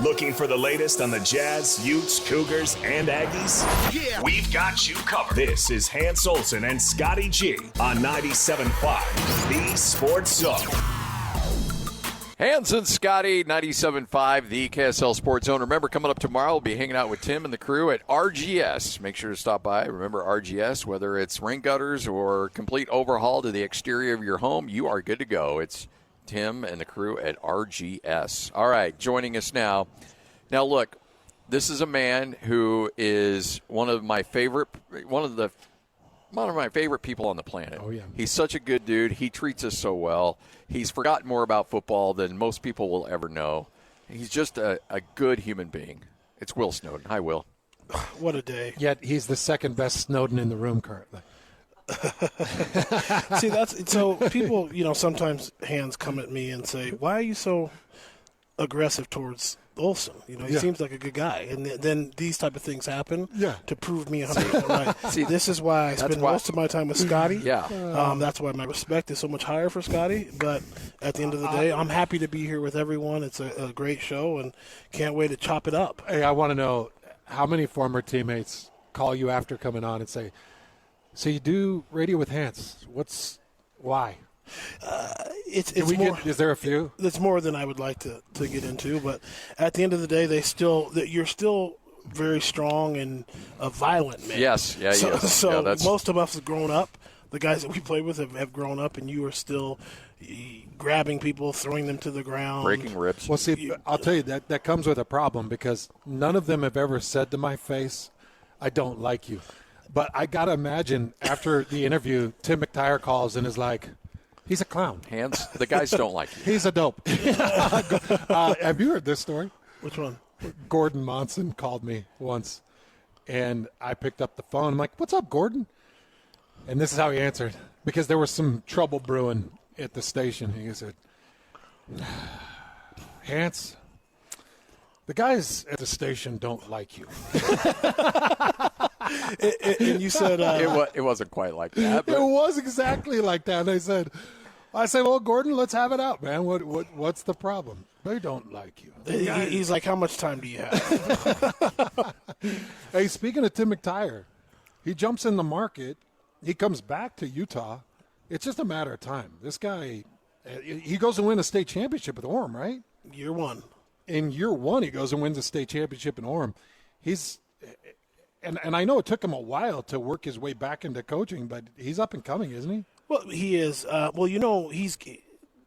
Looking for the latest on the Jazz, Utes, Cougars, and Aggies? Yeah, we've got you covered. This is Hans Olsen and Scotty G on 97.5, the Sports Zone. Hans and Scotty, 97.5, the KSL Sports Zone. Remember, coming up tomorrow, we'll be hanging out with Tim and the crew at RGS. Make sure to stop by. Remember, RGS, whether it's rain gutters or complete overhaul to the exterior of your home, you are good to go. It's Tim and the crew at RGS. All right, joining us now. Now, look, this is a man who is one of my favorite people on the planet. Oh, yeah. He's such a good dude. He treats us so well. He's forgotten more about football than most people will ever know. He's just a good human being. It's Will Snowden. Hi, Will. What a day. Yet he's the second best Snowden in the room currently. See, that's so people, sometimes hands come at me and say, why are you so aggressive towards Olsen? He seems like a good guy. And then these type of things happen to prove me 100% right. See, this is why I spend most of my time with Scotty. That's why my respect is so much higher for Scotty. But at the end of the day, I'm happy to be here with everyone. It's a great show and can't wait to chop it up. Hey, I want to know how many former teammates call you after coming on and say, so you do radio with Hans. Why? Is there a few? It's more than I would like to get into, but at the end of the day, you're still very strong and a violent man. Yes, So most of us have grown up. The guys that we play with have grown up, and you are still grabbing people, throwing them to the ground, breaking ribs. Well, see, I'll tell you that comes with a problem because none of them have ever said to my face, "I don't like you." But I got to imagine after the interview, Tim McTire calls and is like, he's a clown. Hans, the guys don't like you. He's a dope. Have you heard this story? Which one? Gordon Monson called me once, and I picked up the phone. I'm like, what's up, Gordon? And this is how he answered, because there was some trouble brewing at the station. He said, Hans, the guys at the station don't like you. And you said it wasn't quite like that. But. It was exactly like that. And I said, well, Gordon, let's have it out, man. What's the problem? They don't like you. He's like, how much time do you have? Hey, speaking of Tim McTire, he jumps in the market. He comes back to Utah. It's just a matter of time. This guy, he goes and wins a state championship with Orem, right? Year one. In year one, he goes and wins a state championship in Orem. And I know it took him a while to work his way back into coaching, but he's up and coming, isn't he? Well, he is.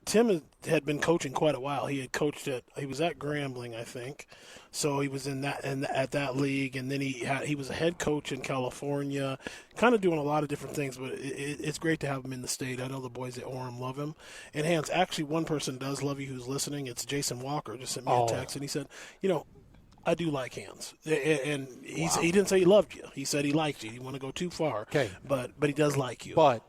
Tim had been coaching quite a while. He had coached he was at Grambling, I think. So he was at that league, and then he was a head coach in California, kind of doing a lot of different things. But it's great to have him in the state. I know the boys at Orem love him. And Hans, actually, one person does love you who's listening. It's Jason Walker. Just sent me a text, and he said, I do like Hans, and he didn't say he loved you. He said he liked you. He didn't want to go too far. Okay, but he does like you. But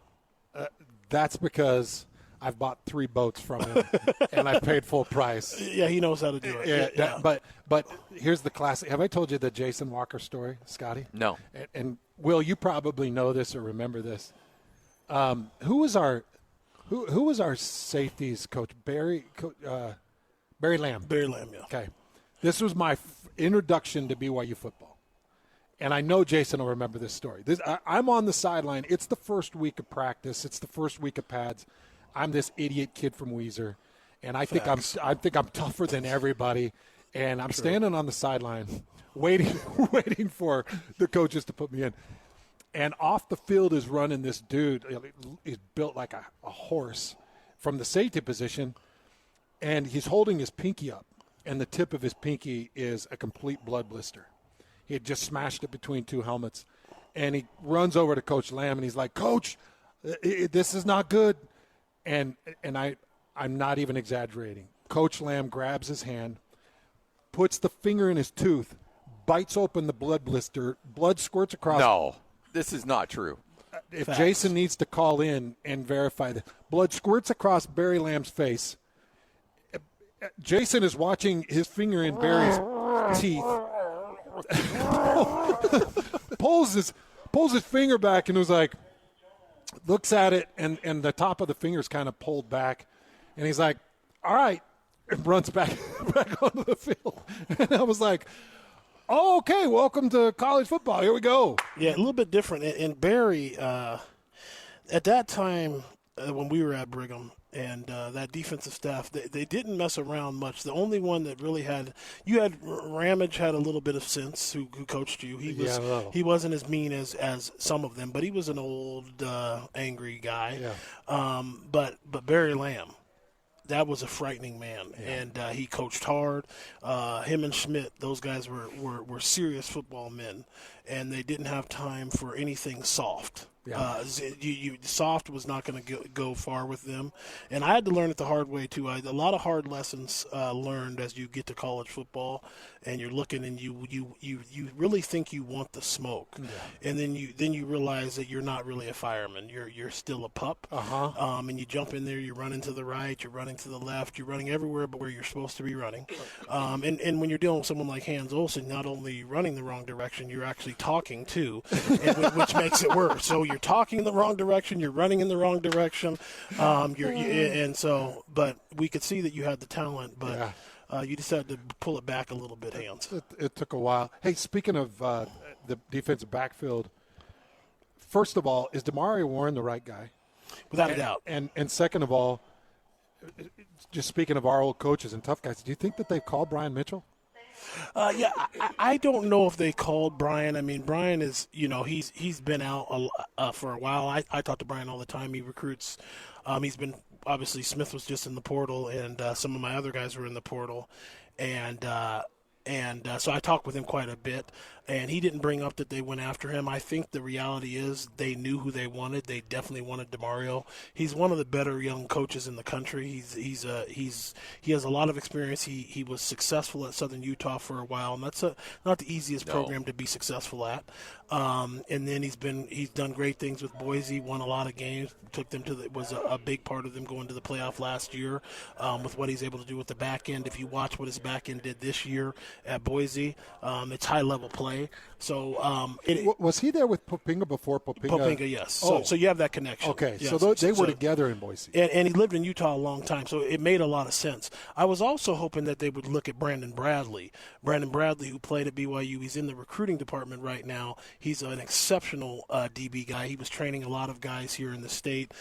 that's because I've bought 3 boats from him, and I paid full price. Yeah, he knows how to do it. Yeah. But here's the classic. Have I told you the Jason Walker story, Scotty? No. And Will, you probably know this or remember this. Who was our safeties coach? Barry Lamb. Barry Lamb, yeah. Okay. This was my introduction to BYU football. And I know Jason will remember this story. I'm on the sideline. It's the first week of practice. It's the first week of pads. I'm this idiot kid from Weiser, and I think I'm tougher than everybody. And I'm standing on the sideline, waiting for the coaches to put me in. And off the field is running this dude. He's built like a horse from the safety position, and he's holding his pinky up. And the tip of his pinky is a complete blood blister. He had just smashed it between 2 helmets. And he runs over to Coach Lamb, and he's like, Coach, this is not good. And I'm not even exaggerating. Coach Lamb grabs his hand, puts the finger in his tooth, bites open the blood blister, blood squirts across. No, this is not true. If Jason needs to call in and verify that, blood squirts across Barry Lamb's face. Jason is watching his finger in Barry's teeth. pulls his finger back and was like, looks at it, and the top of the finger is kind of pulled back. And he's like, all right, and runs back onto the field. And I was like, oh, okay, welcome to college football. Here we go. Yeah, a little bit different. And Barry, at that time when we were at Brigham, and that defensive staff, they didn't mess around much. The only one that really Ramage had a little bit of sense, who coached you. He wasn't as mean as some of them, but he was an old, angry guy. Yeah. But Barry Lamb, that was a frightening man, and he coached hard. Him and Schmidt, those guys were serious football men, and they didn't have time for anything soft. Yeah. Soft was not going to go far with them, and I had to learn it the hard way too. A lot of hard lessons learned as you get to college football, and you're looking and you really think you want the smoke, and then you realize that you're not really a fireman. You're still a pup, and you jump in there. You're running to the right, you're running to the left, you're running everywhere but where you're supposed to be running. And when you're dealing with someone like Hans Olsen, not only running the wrong direction, you're actually talking too, which makes it worse. So you're talking in the wrong direction, you're running in the wrong direction, but we could see that you had the talent, but you decided to pull it back a little bit, Hans. It took a while. Hey, speaking of the defensive backfield, first of all, is Demario Warren the right guy? Without a doubt. And second of all, just speaking of our old coaches and tough guys, do you think that they've called Brian Mitchell? I don't know if they called Brian. I mean, Brian is, he's been out for a while. I talk to Brian all the time. He recruits. He's been, obviously, Smith was just in the portal, and some of my other guys were in the portal. And so I talked with him quite a bit, and he didn't bring up that they went after him. I think the reality is they knew who they wanted. They definitely wanted Demario. He's one of the better young coaches in the country. He has a lot of experience. He was successful at Southern Utah for a while, and that's not the easiest program to be successful at. And then he's done great things with Boise. Won a lot of games. Took them was a big part of them going to the playoff last year with what he's able to do with the back end. If you watch what his back end did this year at Boise, it's high level play. So was he there with Popinga before Popinga? Popinga, yes. Oh. So you have that connection. Okay, yes. so they were together in Boise. And he lived in Utah a long time, so it made a lot of sense. I was also hoping that they would look at Brandon Bradley. Brandon Bradley, who played at BYU, he's in the recruiting department right now. He's an exceptional DB guy. He was training a lot of guys here in the state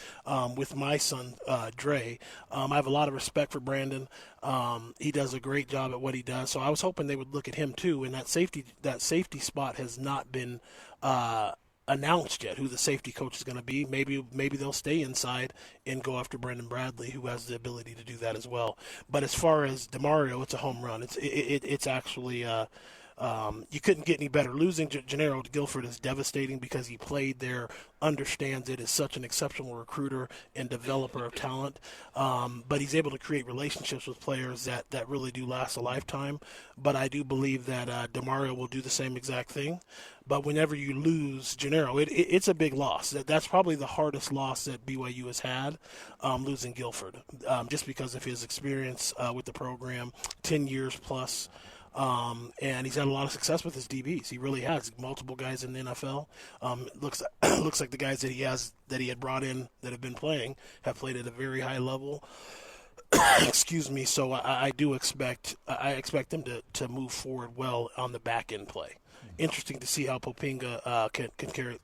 with my son, Dre. I have a lot of respect for Brandon. He does a great job at what he does. So I was hoping they would look at him too. And that safety spot has not been announced yet, who the safety coach is going to be. Maybe they'll stay inside and go after Brandon Bradley, who has the ability to do that as well. But as far as Demario, it's a home run. It's actually you couldn't get any better. Losing Gennaro Guilford is devastating because he played there, understands it, is such an exceptional recruiter and developer of talent. But he's able to create relationships with players that really do last a lifetime. But I do believe that Demario will do the same exact thing. But whenever you lose Gennaro, it's a big loss. That's probably the hardest loss that BYU has had, losing Guilford, just because of his experience with the program, 10 years plus. And he's had a lot of success with his DBs. He really has. Multiple guys in the NFL. Looks like the guys that he had brought in that have been playing have played at a very high level. Excuse me. So I expect them to move forward well on the back end play. Interesting to see how Popinga can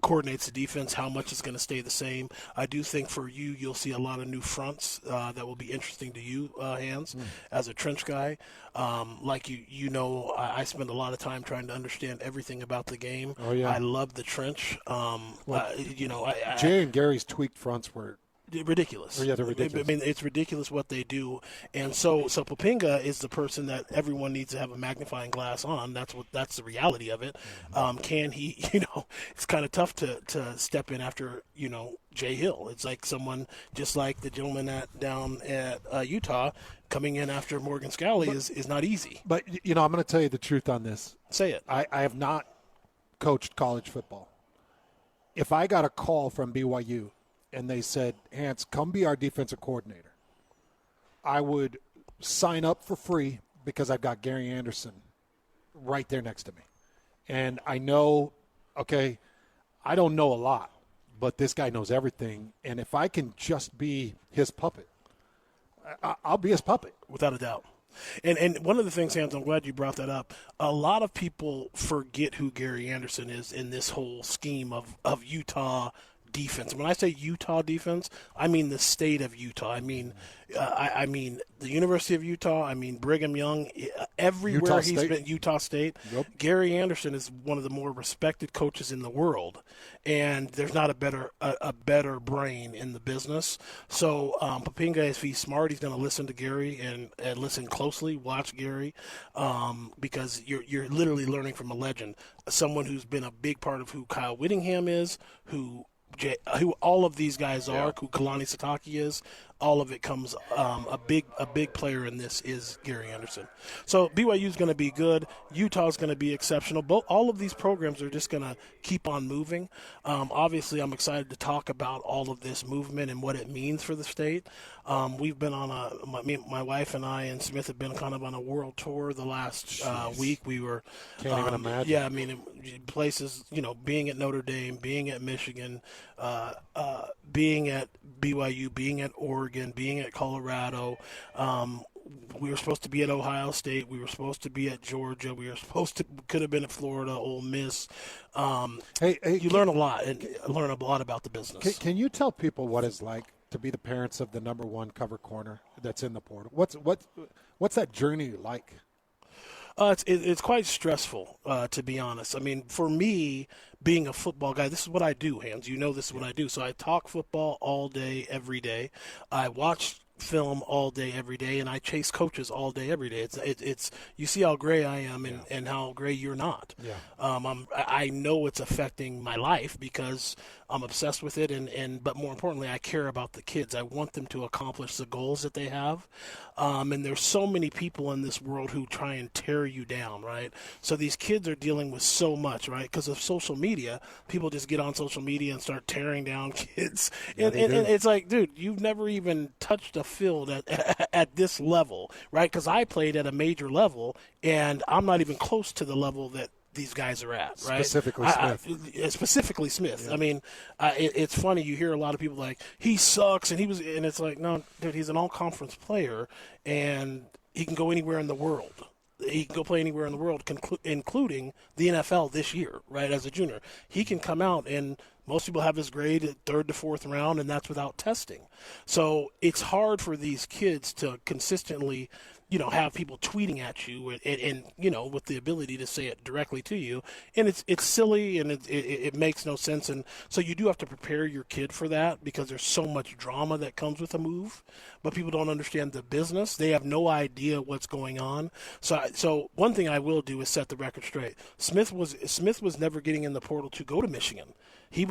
coordinates the defense, how much is going to stay the same. I do think for you'll see a lot of new fronts that will be interesting to you, Hans, as a trench guy. Like I spend a lot of time trying to understand everything about the game. Oh, yeah. I love the trench. Jay and Gary's tweaked fronts were ridiculous. Yeah, they're ridiculous. I mean, it's ridiculous what they do. And so Popinga is the person that everyone needs to have a magnifying glass on. That's the reality of it. Can he, it's kind of tough to step in after, Jay Hill. It's like someone just like the gentleman down at Utah coming in after Morgan Scalley is not easy. But, I'm going to tell you the truth on this. Say it. I have not coached college football. If I got a call from BYU and they said, Hans, come be our defensive coordinator, I would sign up for free because I've got Gary Anderson right there next to me. And I know, I don't know a lot, but this guy knows everything. And if I can just be his puppet, I'll be his puppet. Without a doubt. And one of the things, Hans, I'm glad you brought that up. A lot of people forget who Gary Anderson is in this whole scheme of Utah defense. When I say Utah defense, I mean the state of Utah. I mean the University of Utah. I mean Brigham Young. Everywhere he's been, Utah State. Yep. Gary Anderson is one of the more respected coaches in the world, and there's not a better brain in the business. So Papinga, if he's smart, he's going to listen to Gary and listen closely, watch Gary, because you're literally learning from a legend, someone who's been a big part of who Kyle Whittingham is, who all of these guys are, who Kalani Sitake is. All of it comes a big player in this is Gary Anderson. So BYU is going to be good. Utah is going to be exceptional. All of these programs are just going to keep on moving. Obviously, I'm excited to talk about all of this movement and what it means for the state. We've been on my wife and I and Smith have been kind of on a world tour the last week. We were can't even imagine. Yeah, I mean places, being at Notre Dame, being at Michigan, being at BYU, being at Oregon, being at Colorado. We were supposed to be at Ohio State. We were supposed to be at Georgia. Could have been at Florida, Ole Miss. You learn a lot and learn a lot about the business. Can you tell people what it's like to be the parents of the number one cover corner that's in the portal? What's that journey like? It's quite stressful, to be honest. I mean, for me, being a football guy, this is what I do, Hans. This is what I do. So I talk football all day, every day. I watch film all day, every day, and I chase coaches all day, every day. It's you see how gray I am and how gray you're not. Yeah. I know it's affecting my life because I'm obsessed with it, but more importantly, I care about the kids. I want them to accomplish the goals that they have. And there's so many people in this world who try and tear you down, right? So these kids are dealing with so much, right? Because of social media, people just get on social media and start tearing down kids. And it's like, dude, you've never even touched a field at this level, right? Because I played at a major level, and I'm not even close to the level that these guys are at, right? Specifically Smith. Yeah. I mean, it's funny. You hear a lot of people like, he sucks, and it's like, no, dude, he's an all-conference player, and he can go anywhere in the world. He can go play anywhere in the world, including the NFL this year, right, as a junior. He can come out, and most people have his grade at third to fourth round, and that's without testing. So it's hard for these kids to consistently – have people tweeting at you and with the ability to say it directly to you. And it's silly and it makes no sense. And so you do have to prepare your kid for that because there's so much drama that comes with a move, but people don't understand the business. They have no idea what's going on. So one thing I will do is set the record straight. Smith was never getting in the portal to go to Michigan. He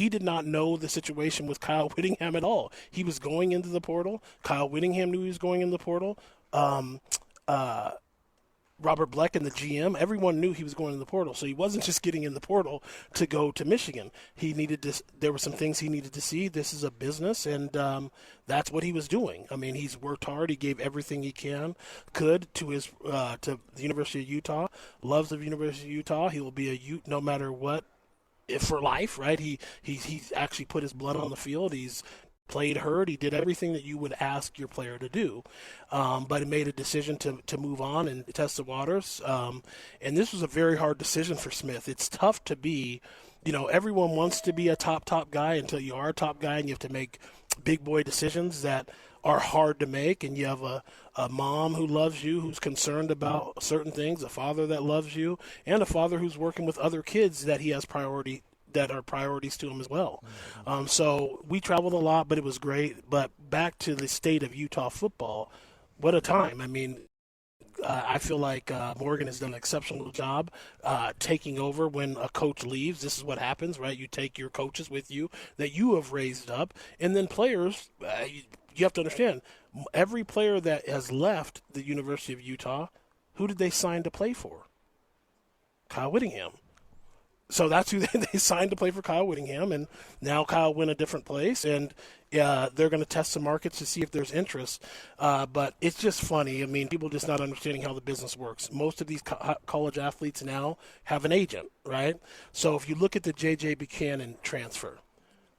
did not know the situation with Kyle Whittingham at all. He was going into the portal. Kyle Whittingham knew he was going in the portal. Robert Bleck and the GM, everyone knew he was going in the portal. So he wasn't just getting in the portal to go to Michigan. There were some things he needed to see. This is a business, and that's what he was doing. I mean, he's worked hard. He gave everything he could to the University of Utah. Loves the University of Utah. He will be a Ute no matter what, for life, right? He's actually put his blood on the field. He's played hurt. He did everything that you would ask your player to do, but he made a decision to move on and test the waters. And this was a very hard decision for Smith. It's tough to be, everyone wants to be a top guy until you are a top guy, and you have to make big boy decisions that are hard to make. And you have a mom who loves you, who's concerned about certain things, a father that loves you, and a father who's working with other kids that he has that are priorities to him as well. So we traveled a lot, but it was great. But back to the state of Utah football, what a time. I mean, I feel like Morgan has done an exceptional job taking over when a coach leaves. This is what happens, right? You take your coaches with you that you have raised up, and then players, you have to understand, every player that has left the University of Utah, who did they sign to play for? Kyle Whittingham. So that's who they signed to play for, Kyle Whittingham, and now Kyle went a different place, and they're going to test some markets to see if there's interest. But it's just funny. I mean, people just not understanding how the business works. Most of these college athletes now have an agent, right? So if you look at the J.J. Buchanan transfer,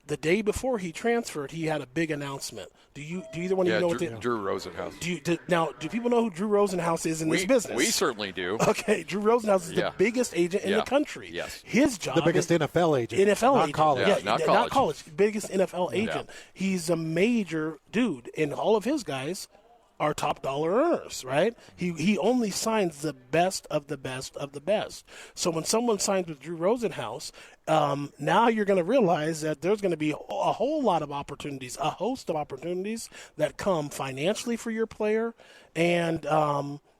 the day before he transferred, he had a big announcement. Do either one of you know Drew Rosenhaus. Do people know who Drew Rosenhaus is in this business? We certainly do. Okay, Drew Rosenhaus is the biggest agent in the country. Yes. His job the biggest NFL agent. not agent. College. Yeah, not college. Biggest NFL agent. He's a major dude, and all of his guys are top dollar earners, right? He only signs the best of the best of the best. So when someone signs with Drew Rosenhaus, now you're going to realize that there's going to be a whole lot of opportunities, a host of opportunities that come financially for your player, and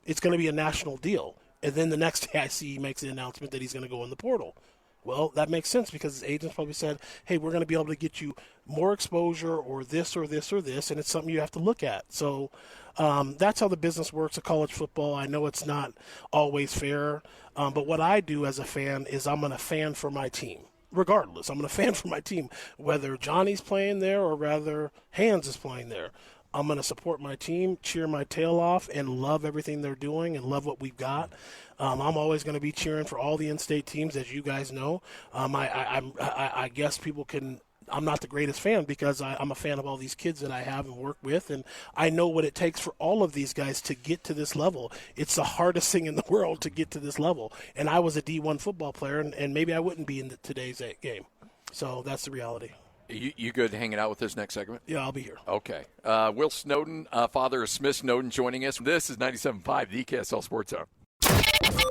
it's going to be a national deal. And then the next day I see he makes the announcement that he's going to go in the portal. Well, that makes sense because his agents probably said, hey, we're going to be able to get you more exposure or this or this or this, and it's something you have to look at. So that's how the business works of college football. I know it's not always fair, but what I do as a fan is I'm going to fan for my team. Regardless, I'm going to fan for my team, whether Johnny's playing there or rather Hans is playing there. I'm going to support my team, cheer my tail off, and love everything they're doing and love what we've got. I'm always going to be cheering for all the in-state teams, as you guys know. I guess people can – I'm not the greatest fan because I'm a fan of all these kids that I have and work with, and I know what it takes for all of these guys to get to this level. It's the hardest thing in the world to get to this level. And I was a D1 football player, and maybe I wouldn't be in today's game. So that's the reality. You good hanging out with this next segment? Yeah, I'll be here. Okay. Will Snowden, father of Smith Snowden, joining us. This is 97.5, the KSL Sports Zone.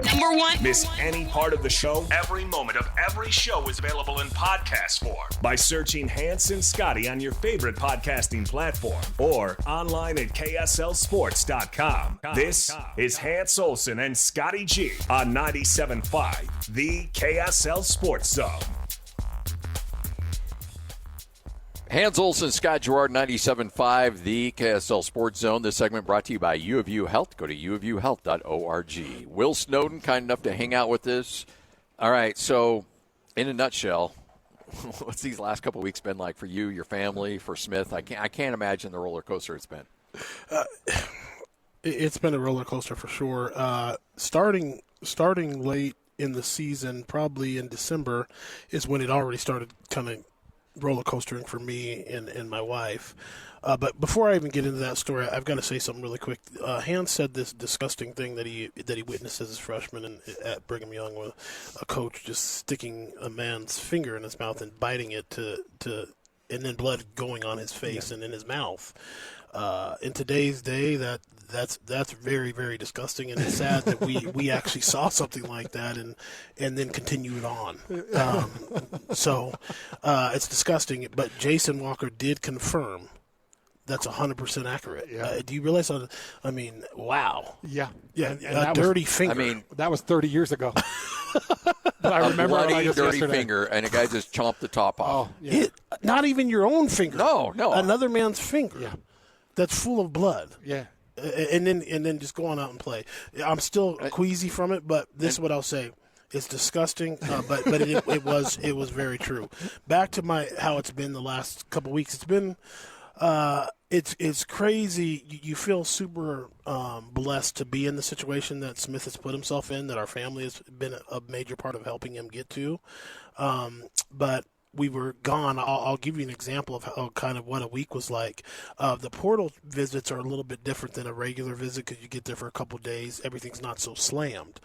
Number one. Miss any part of the show? Every moment of every show is available in podcast form by searching Hans and Scotty on your favorite podcasting platform or online at KSLSports.com. This is Hans Olsen and Scotty G on 97.5, the KSL Sports Zone. Hans Olsen, Scott Gerard, 97.5, the KSL Sports Zone. This segment brought to you by U of U Health. Go to uofuhealth.org. Will Snowden, kind enough to hang out with us. All right, so in a nutshell, what's these last couple of weeks been like for you, your family, for Smith? I can't imagine the roller coaster it's been. It's been a roller coaster for sure. Starting late in the season, probably in December, is when it already started kind of roller coastering for me and my wife. But before I even get into that story, I've got to say something really quick. Hans said this disgusting thing that he witnessed as a freshman at Brigham Young with a coach just sticking a man's finger in his mouth and biting it to and then blood going on his face and in his mouth. In today's day, that's very, very disgusting, and it's sad that we actually saw something like that and then continued on. So it's disgusting. But Jason Walker did confirm that's 100% accurate. Yeah. Do you realize? I mean, wow. Yeah. A dirty finger. I mean, that was 30 years ago. But I remember a bloody, dirty yesterday. finger, and a guy just chomped the top off. Oh, yeah. Not even your own finger. No. Another man's finger. Yeah. That's full of blood. Yeah. And then just go on out and play. I'm still queasy from it, but this is what I'll say. It's disgusting, but it was very true. Back to how it's been the last couple of weeks. It's been it's crazy. You feel super blessed to be in the situation that Smith has put himself in, that our family has been a major part of helping him get to. But we were gone. I'll give you an example of how kind of what a week was like. The portal visits are a little bit different than a regular visit because you get there for a couple of days. Everything's not so slammed.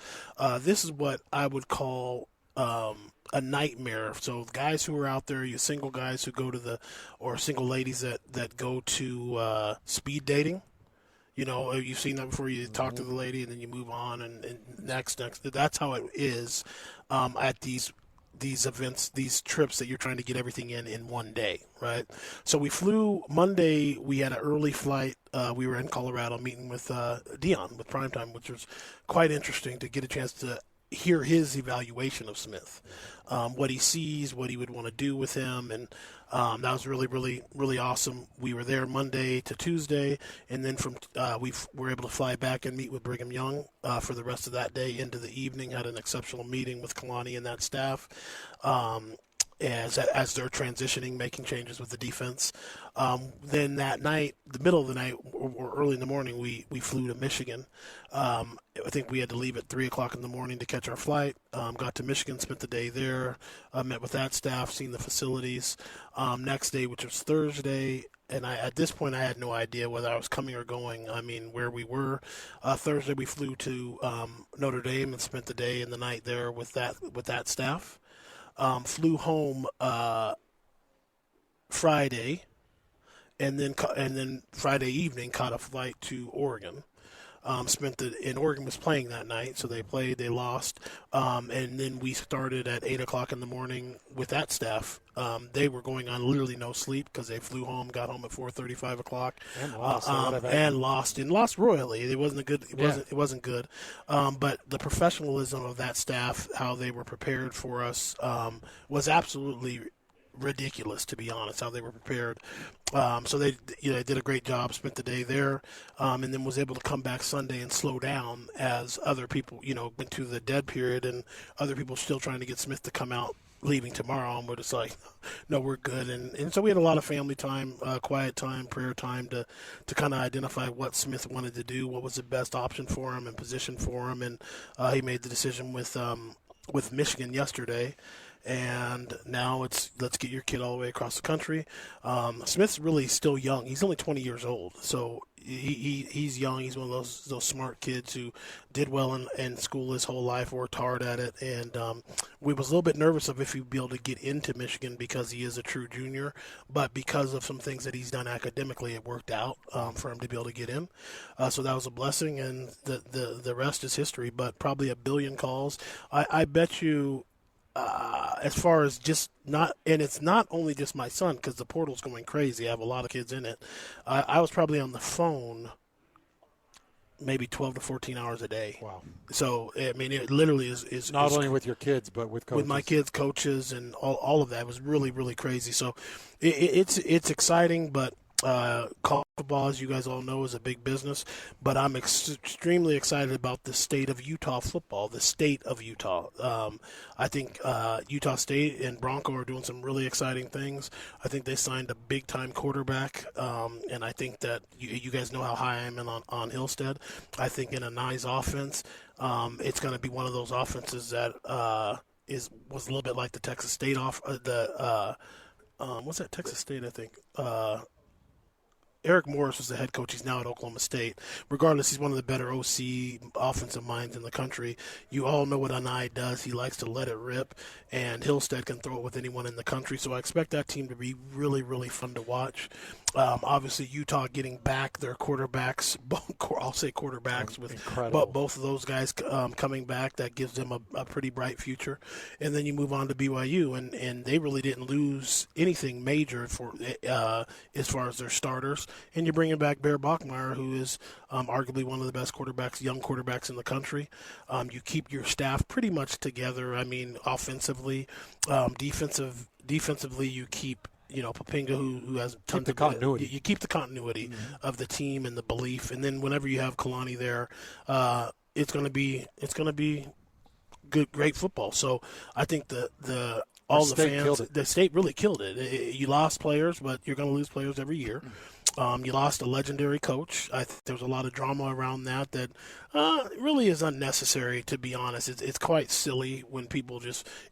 This is what I would call a nightmare. So guys who are out there, you single guys who go to or single ladies that go to speed dating. You know, you've seen that before. You talk to the lady and then you move on and next. That's how it is at these events, these trips that you're trying to get everything in one day, right? So we flew Monday. We had an early flight. We were in Colorado meeting with Dion with Primetime, which was quite interesting to get a chance to hear his evaluation of Smith, what he sees, what he would want to do with him, and that was really, really, really awesome. We were there Monday to Tuesday, and then we were able to fly back and meet with Brigham Young for the rest of that day into the evening. Had an exceptional meeting with Kalani and that staff. as they're transitioning, making changes with the defense. Then that night, the middle of the night or early in the morning, we flew to Michigan. I think we had to leave at 3 o'clock in the morning to catch our flight. Got to Michigan, spent the day there, met with that staff, seen the facilities. Next day, which was Thursday, and at this point I had no idea whether I was coming or going. I mean, where we were. Thursday we flew to Notre Dame and spent the day and the night there with that staff. Flew home Friday, and then Friday evening caught a flight to Oregon. And Oregon was playing that night, so they played, they lost, and then we started at 8 o'clock in the morning with that staff. They were going on literally no sleep because they flew home, got home at 4:30, 5 o'clock, and lost royally. It wasn't good. It wasn't good. But the professionalism of that staff, how they were prepared for us, was absolutely ridiculous, to be honest, how they were prepared. So they did a great job, spent the day there, and then was able to come back Sunday and slow down as other people, went to the dead period, and other people still trying to get Smith to come out leaving tomorrow, and we're just like, no, we're good. And so we had a lot of family time, quiet time, prayer time to kind of identify what Smith wanted to do, what was the best option for him and position for him, and he made the decision with Michigan yesterday. And now it's let's get your kid all the way across the country. Smith's really still young. He's only 20 years old, so he's young. He's one of those smart kids who did well in school his whole life, worked hard at it, and we was a little bit nervous of if he'd be able to get into Michigan because he is a true junior, but because of some things that he's done academically, it worked out for him to be able to get in. So that was a blessing, and the rest is history. But probably a billion calls. I bet you. As far as just not, and it's not only just my son because the portal's going crazy. I have a lot of kids in it. I was probably on the phone maybe 12 to 14 hours a day. Wow. So, I mean, it literally is not only with your kids, but with coaches. With my kids, coaches, and all of that. It was really, really crazy. So it's exciting, but college football, as you guys all know, is a big business, but I'm extremely excited about the state of Utah football, the state of Utah. I think Utah State and Bronco are doing some really exciting things. I think they signed a big-time quarterback, and I think that you guys know how high I am on Hillstead. I think in a nice offense, it's going to be one of those offenses that was a little bit like the Texas State what's that Texas State, I think? Eric Morris was the head coach. He's now at Oklahoma State. Regardless, he's one of the better OC offensive minds in the country. You all know what Anai does. He likes to let it rip, and Hillstead can throw it with anyone in the country. So I expect that team to be really, really fun to watch. Obviously, Utah getting back their quarterbacks. I'll say quarterbacks with both of those guys coming back. That gives them a pretty bright future. And then you move on to BYU, and they really didn't lose anything major for as far as their starters. And you're bringing back Bear Bachmeier, who is arguably one of the best young quarterbacks in the country. You keep your staff pretty much together. I mean, offensively, defensively, you keep Papinga, who has tons of continuity. You keep the continuity of the team and the belief, and then whenever you have Kalani there, it's going to be great football. So I think the state really killed it. You lost players, but you're going to lose players every year. You lost a legendary coach. I think there's a lot of drama around that really is unnecessary, to be honest. It's quite silly when people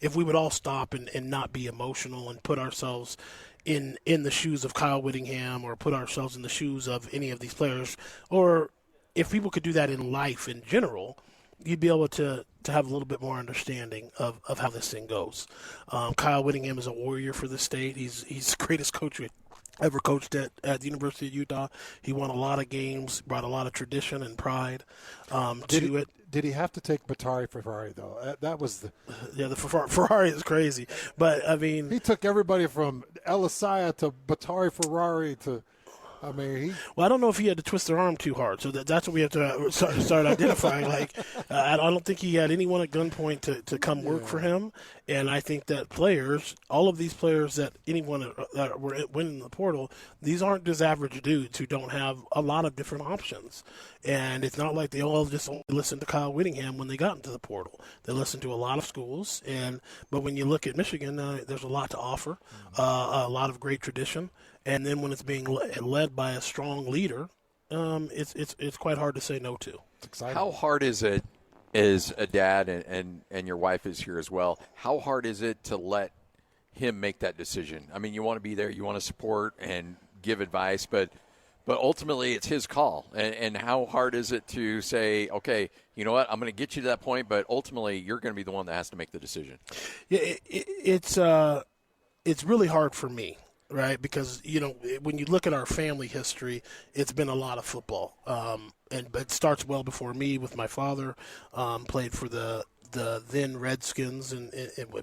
if we would all stop and not be emotional and put ourselves in the shoes of Kyle Whittingham or put ourselves in the shoes of any of these players, or if people could do that in life in general, you'd be able to have a little bit more understanding of how this thing goes. Kyle Whittingham is a warrior for the state. He's the greatest coach we ever coached at the University of Utah. He won a lot of games, brought a lot of tradition and pride to it. Did he have to take Batari Ferrari, though? That was the Ferrari is crazy. But, I mean, he took everybody from Elisaya to Batari Ferrari to – well, I don't know if he had to twist their arm too hard. So that's what we have to start identifying. I don't think he had anyone at gunpoint to come work for him. And I think that players, all of these players that anyone that were winning the portal, these aren't just average dudes who don't have a lot of different options. And it's not like they all just only listened to Kyle Whittingham when they got into the portal. They listened to a lot of schools. But when you look at Michigan, there's a lot to offer, a lot of great tradition. And then when it's being led by a strong leader, it's quite hard to say no to. It's exciting. How hard is it, as a dad, and your wife is here as well, how hard is it to let him make that decision? I mean, you want to be there, you want to support and give advice, but ultimately it's his call. And how hard is it to say, okay, you know what, I'm going to get you to that point, but ultimately you're going to be the one that has to make the decision? Yeah, it's really hard for me. Right, because when you look at our family history, it's been a lot of football, but it starts well before me with my father. Played for the then Redskins and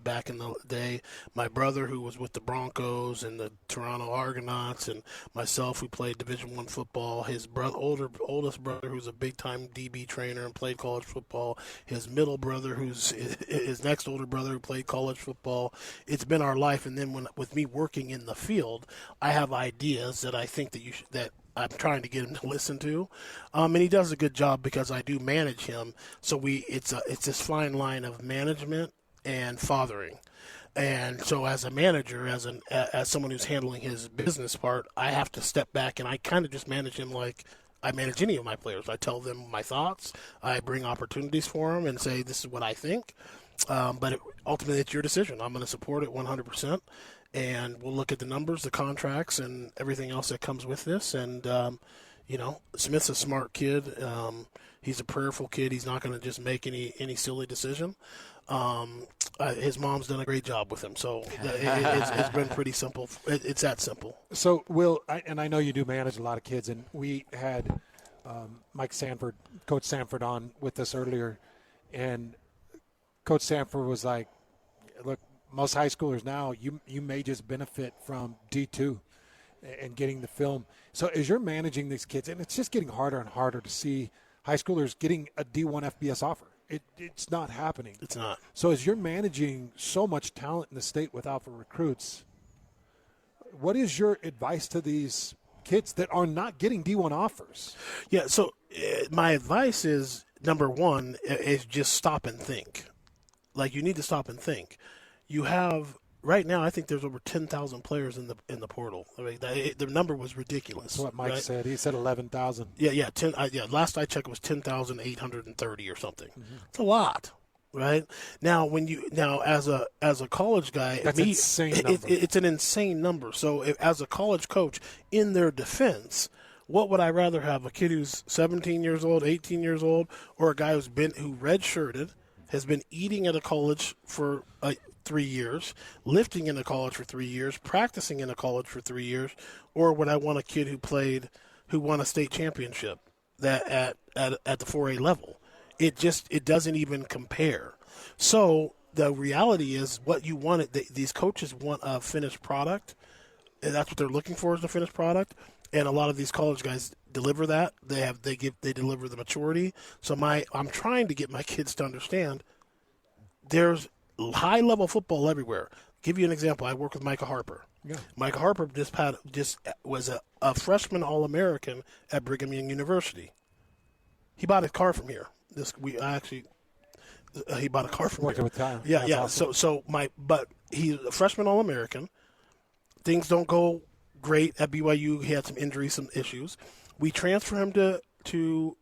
back in the day. My brother, who was with the Broncos and the Toronto Argonauts, and myself, who played Division I football. His oldest brother, who's a big time DB trainer and played college football. His middle brother, who's his next older brother, who played college football. It's been our life, and then with me working in the field, I have ideas that I think that I'm trying to get him to listen to, and he does a good job because I do manage him. So it's this fine line of management and fathering, and so as a manager, as someone who's handling his business part, I have to step back and I kind of just manage him like I manage any of my players. I tell them my thoughts, I bring opportunities for them, and say this is what I think. But ultimately, it's your decision. I'm going to support it 100%. And we'll look at the numbers, the contracts, and everything else that comes with this. And, Smith's a smart kid. He's a prayerful kid. He's not going to just make any silly decision. His mom's done a great job with him. So it's been pretty simple. It's that simple. So, Will, I know you do manage a lot of kids, and we had Coach Sanford on with us earlier. And Coach Sanford was like, look, most high schoolers now, you may just benefit from D2 and getting the film. So as you're managing these kids, and it's just getting harder and harder to see high schoolers getting a D1 FBS offer. It's not happening. It's not. So as you're managing so much talent in the state with alpha recruits, what is your advice to these kids that are not getting D1 offers? Yeah, so my advice is, number one, is just stop and think. Like, you need to stop and think. You have right now, I think there's over 10,000 players in the portal. I mean, the number was ridiculous. That's what Mike said. He said 11,000. Yeah. Last I checked, it was 10,830 or something. Mm-hmm. It's a lot, right? Now, as a college guy, that's an insane number. It's an insane number. So, as a college coach, in their defense, what would I rather have? A kid who's 17 years old, 18 years old, or a guy who redshirted, has been eating at a college for 3 year, lifting in a college for 3 years, practicing in a college for 3 years, or would I want a kid who won a state championship that at the 4A level? It doesn't even compare. So the reality is, what you want, these coaches want a finished product, and that's what they're looking for, is a finished product. And a lot of these college guys deliver that. They deliver the maturity. So I'm trying to get my kids to understand there's high-level football everywhere. Give you an example. I work with Micah Harper. Yeah. Micah Harper just was a freshman All-American at Brigham Young University. He bought a car from here. He bought a car from Working here. with Tyler. Yeah, That's yeah. awesome. But he's a freshman All-American. Things don't go great at BYU. He had some injuries, some issues. We transfer him to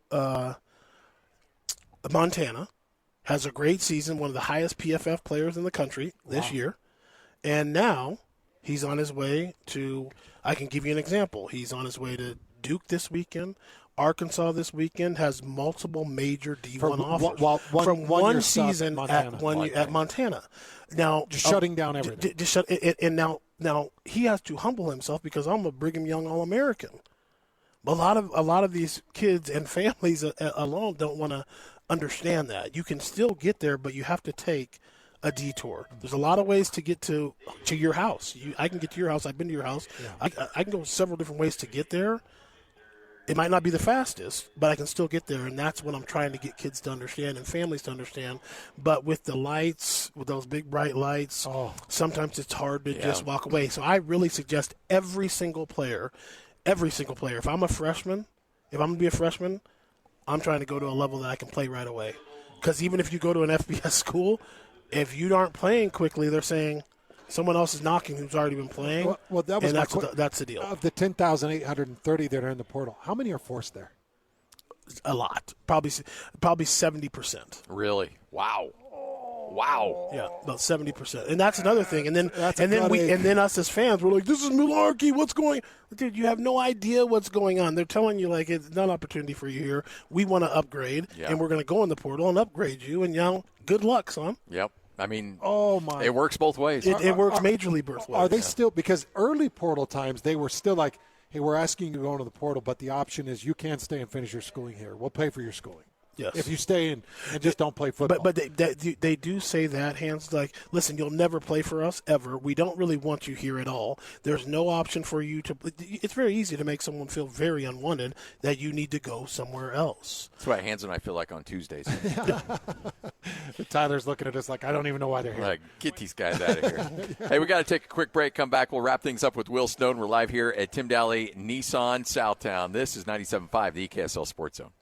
Montana. Has a great season, one of the highest PFF players in the country this year. And now he's on his way to, I can give you an example. He's on his way to Duke this weekend. Arkansas this weekend, has multiple major D1 offers from one season at Montana. Now, just shutting down everything. And now he has to humble himself, because I'm a Brigham Young All-American. A lot of these kids and families alone don't want to understand that. You can still get there, but you have to take a detour. There's a lot of ways to get to your house. I can get to your house. I've been to your house. Yeah. I can go several different ways to get there. It might not be the fastest, but I can still get there, and that's what I'm trying to get kids to understand and families to understand. But with the lights, with those big bright lights, sometimes it's hard to just walk away. So I really suggest every single player, if I'm a freshman, if I'm going to be a freshman, I'm trying to go to a level that I can play right away. Because even if you go to an FBS school, if you aren't playing quickly, they're saying someone else is knocking who's already been playing. Well, that was that's the deal. Of the 10,830 that are in the portal, how many are forced there? A lot, probably 70%. Really? Wow. Yeah, about 70%, and that's another thing. And then us as fans, we're like, "This is malarkey. What's going?" Dude, you have no idea what's going on. They're telling you like it's not an opportunity for you here. We want to upgrade, and we're going to go in the portal and upgrade you. And good luck, son. Yep. I mean, it works both ways. It works majorly both ways. Are they still, because early portal times they were still like, hey, we're asking you to go into the portal, but the option is you can't stay and finish your schooling here. We'll pay for your schooling. Yes. If you stay in and just don't play football. But they do say that, Hans, like, listen, you'll never play for us ever. We don't really want you here at all. There's no option for you to – it's very easy to make someone feel very unwanted that you need to go somewhere else. That's what Hans and I feel like on Tuesdays. Tyler's looking at us like, I don't even know why they're here. Like, get these guys out of here. Hey, we got to take a quick break. Come back. We'll wrap things up with Will Snowden. We're live here at Tim Daly Nissan Southtown. This is 97.5, the EKSL Sports Zone.